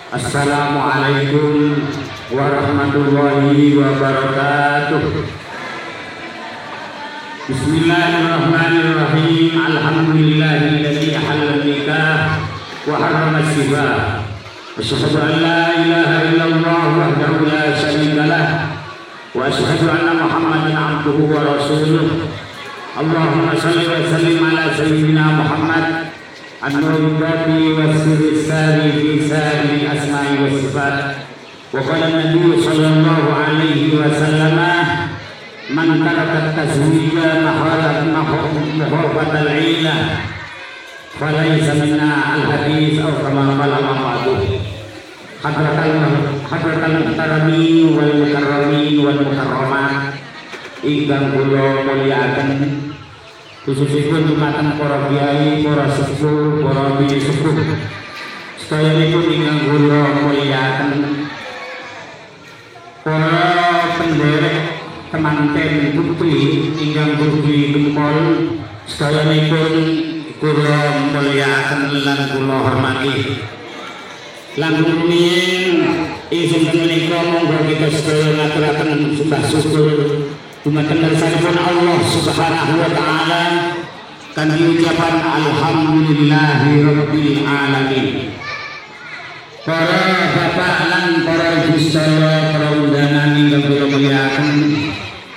Assalamualaikum warahmatullahi wabarakatuh. Bismillahirrahmanirrahim. Alhamdulillahilladzi halal nikah wa harrama shibah. Asyhadu an la ilaha illallah wahdahu la syarika lah wa asyhadu anna Muhammadan abduhu wa rasuluh. Allahumma shalli wa sallim ala sayyidina Muhammad an-nurati was-sirri sari fi sari asma'i was sifat. Wa qala an-nabiy sallallahu alaihi wasallam man taraka at-tazwija mahafat al-'illah falaisa minna al-hadis aw kama qala Muhammad hadratan tarami wal mukarramin wal mukarramat ingkang kula mulyakaken khususipun dumateng para kiai, para sepuh, para bibi sepuh sedayanipun ingkang kula mulyakaken para penderek temanten putri ingkang putri gempol sedayanipun kula mulyakaken lan kula hormati. Lan rumiyin izin menika monggo kita sedaya ngaturaken sembah syukur dumateng ngarsanipun Allah Subhanahu wa taala kanthi ucapan alhamdulillahi rabbil alamin. Para bapak lan para ibu sedaya para undangan ingkang kula mulyakaken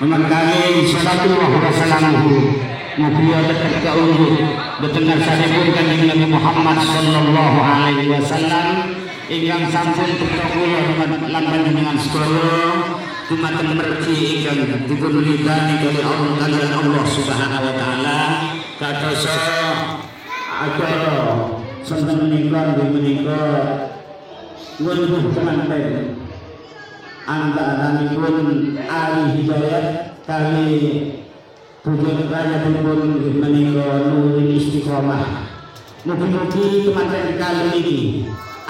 memangkani salawatullah wa salamuhu mugia tetep kaulih dhateng ngarsanipun Kanjeng Nabi Muhammad sallallahu alaihi wasallam ingkang sampun putra kula lan panjenengan sedaya dumateng mergi ingkang dipun ridani kali Allah kaliyan Allah Subhanahu wa taala kados acara sonten menika menika nuwun temanten antaranipun Ali Hidayat kali Bujur Raya pun menika Nurul Istiqomah. Mugi-mugi teman-teman kali ini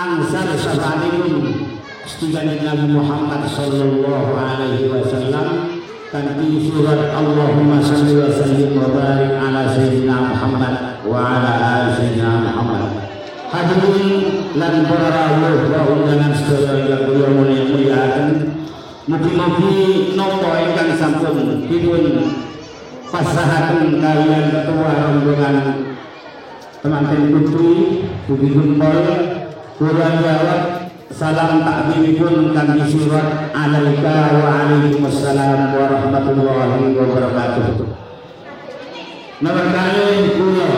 angsal sabanipun sedaya Nabi Muhammad sallallahu alaihi wasallam kanthi surat Allahumma shalli wa sallim wa barik ala sayyidina Muhammad wa ala ali sayyidina Muhammad. Hadirin lan para rawuh wa undangan sedaya ingkang kula mulyakaken, mugi-mugi napa ingkang sampun dipun pasahaken kalian ketua rombongan temanten putri Budi Gempol kula jawab salam takbiripun kanthi surat alaika wa alaikumussalam warahmatullahi wabarakatuh. Nawarkane kula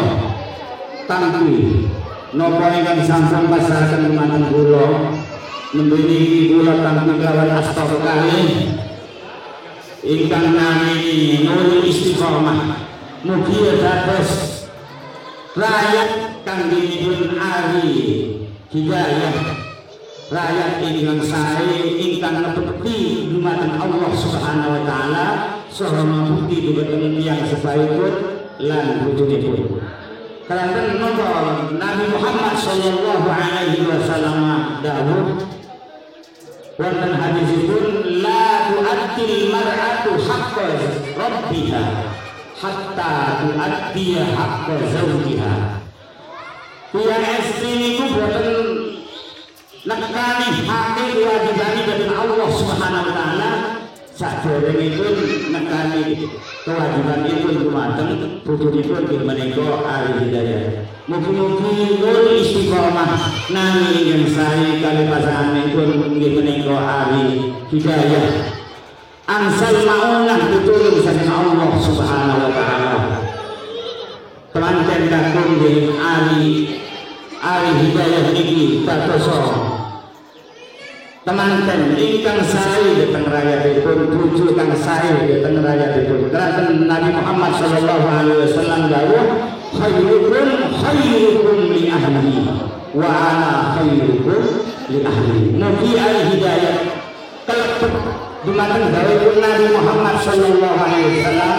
tampi napa ingkang sampun pasahaken dumateng kula mendene kula tampi kelawan astagfirullah kalih ingkang nami Nurul Istiqomah mugi dados rakyat kanggipun Ari Hidayah rakyat ingkang sae ingkang nepeti dumateng Allah Subhanahu wa taala saha mabukti dumateng tiyang sesaipun lan wujudipun. Kalanten napa Nabi Muhammad sallallahu alaihi wasallam dawuh wonten hadisipun la tu'addil mar'atu haqqa rabbiha hatta tu'addiya haqqa zawjiha. Tiyang estri niku boten nekani hak kewajiban dari Allah Subhanahu wa taala sadèrèngipun nekani kewajibanipun dumateng putranipun inggih menika Ari Hidayah. Mugi-mugi Nurul Istiqomah nami ingkang sae kali pasanganipun inggih menika Ari Hidayah angsal maunah pitulung saking Allah Subhanahu wa taala. Temanten kakung nggih Ari Hidayah niki dados temanten ingkang sae dhateng rakyatipun bojo kang sae dhateng rakyatipun. Kanjeng Nabi Muhammad sallallahu alaihi wasallam dawuh khairukum li ahli wa ana khairukum li ahli. Mugi Ari Hidayah kalebet dumateng dawuhipun Nabi Muhammad sallallahu alaihi wasallam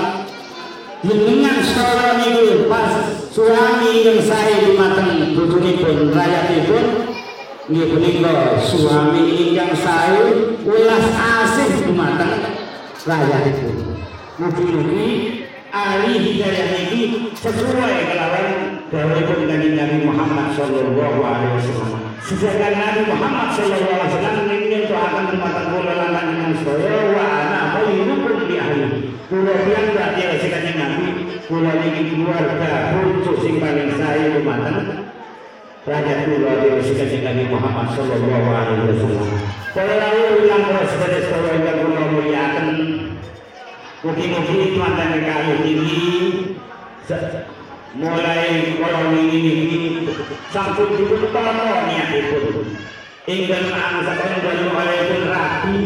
jenengan sedaya niku pas suami ingkang sae dumateng bojonipun rakyatipun nggih punika suami ingkang sae welas asih dumateng rakyatipun. Mugi-mugi Ari Hidayah niki sesuai kelawan dawuhipun Kanjeng Nabi Muhammad sallallahu alaihi wasallam. Sedherek Nabi Muhammad sallallahu alaihi wasallam ngentokaken dumateng kula lan panjenengan sedaya wa ana khairukum li ahli. Kula tiyang berarti Kanjeng Nabi kula niki keluarga bojo sing paling sae dumateng rakyat kula dhewe Kanjeng Nabi Muhammad sallallahu alaihi wasallam. Para rawuh lan para sedherek ingkang kula mulyakaken, mugi-mugi teman-teman kali ini mulai kalau ini sampun diputarno niatipun ingkang angsaken dalu alaipun rabi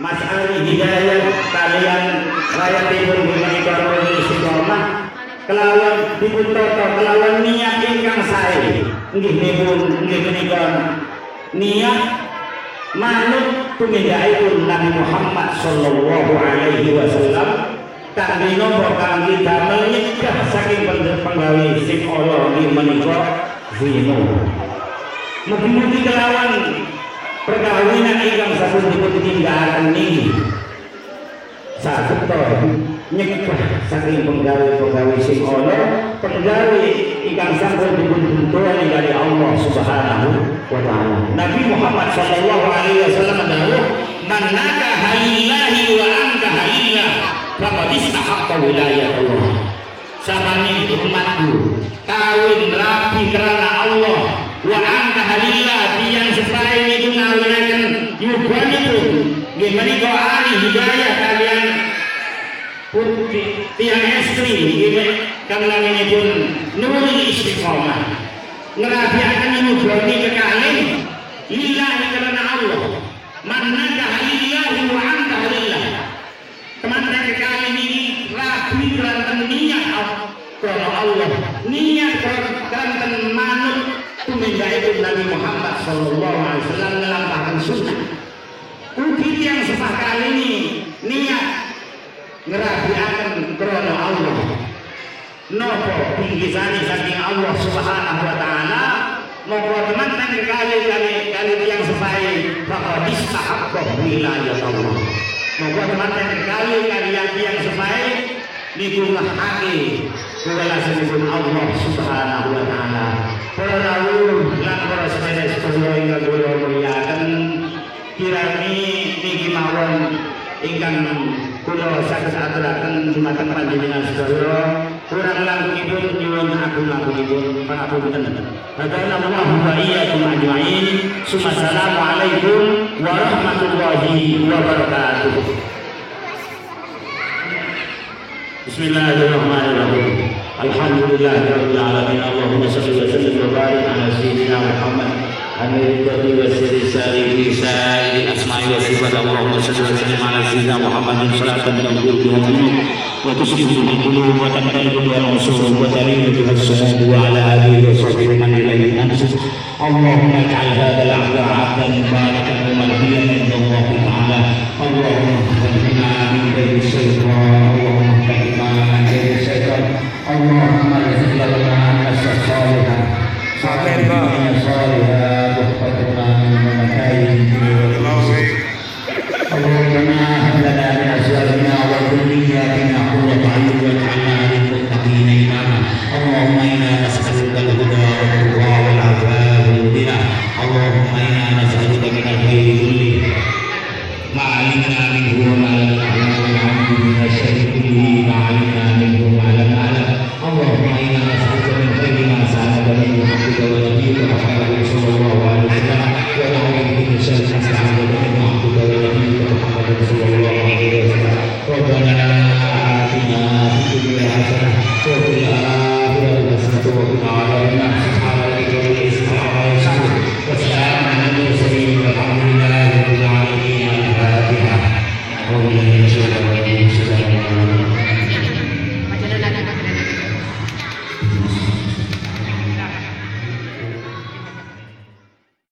Mas Ari Hidayah kalian rakyatipun menika Nurul Istiqomah kelawan dipuntoto kelawan niat ingkang sae nggih menika niat manut tumindakipun Nabi Muhammad sallallahu alaihi wasallam kangge napa kangge damel nyegah saking penggawe sing ala nggih menika zina. Mugi-mugi kelawan perkawinan ingkang sampun dipun tindakaken niki saged nyegah saking penggawe sing ala, penggawe ingkang sampun dipun tuntunan dari Allah Subhanahu wa taala. Nabi Muhammad sallallahu alaihi wasallam dawuh, "Man nakaha lillahi wa ankaha lillah faqad istahaqqa wilayah Allah." Sabane umatku kawin rabi karena Allah wa ankaha lillah tiyang sepae niku ngawinaken yubanipun nggih menika ari hidayah kalian putri tiang istri kang naminipun nurul istiqomah ngerabiakan nyubroni kekalih lillahi karena Allah manaka lillahi wa anta lillah teman-teman kekalih ini rabi kelantan niat karena Allah niat kelantan manut tumindakipun Nabi Muhammad sallallahu alaihi wasallam ngelampahaken sunnah ugi yang sepakali ini niat ngerabiaken krana Allah napa pinggisane saking Allah Subhanahu wa taala monggo teman-teman kali yang sepae faqad istahaqqa wilayah Allah monggo teman-teman kali yang sepae niku ngahake welasanipun Allah Subhanahu wa taala. Para rawuh lan para sedherek ingkang kula mulyakaken kirani niki mawon ingkang kula saged aturaken dumateng panjenengan sedaya kurang langkungipun nyuwun agung-agungipun pangapunten. Hadanallahu wa iyyakum ajmain. Assalamualaikum warahmatullahi wabarakatuh. Bismillahirrahmanirrahim. Alhamdulillahirabbil alamin. Allahumma shalli wa sallim wa barik ala sayyidina Muhammad Amir Qadri wa sirri sari sa'il asma'i wa sifat. Allahumma salli wa sallim ala sayyidina Muhammadin salatan tanqulu biha al-qulub wa tusbihu al-qulub wa tanqalibu biha al-usul wa talinu biha as-suhud wa ala alihi wa sahbihi man ilayhi ansur. Allahumma ij'al hadha al-'abda 'abdan mubarakan wa mardiyan inda Allah ta'ala. Allahumma fahimna min ghayri syaitan. Allahumma fahimna min ghayri syaitan. Allahumma rizqna lana as-salihah Allahumma salihah wahfadna min makayin Allahumma hadana min azwajina wa dhurriyyatina qurrata a'yun waj'alna lil muttaqina imama. Allahumma inna nas'aluka al-huda wal tuqa wal 'afwa wal ghina. Allahumma inna nas'aluka min al-khayri kullihi ma 'alimna minhu wa ma lam na'lam wa na'udzu bika min syarri kullihi ma 'alimna minhu wa ma lam na'lam. Allahumma inna nas'aluka min khayri ma sa'alaka minhu 'abduka wa nabiyyuka Muhammadin sallallahu alaihi wasallam wa na'udzu bika min syarri ma sa'alaka minhu 'abduka wa nabiyyuka Muhammadin sallallahu alaihi wasallam. Rabbana atina fid dunya hasanah wa fil akhirati hasanah wa qina adzabannar.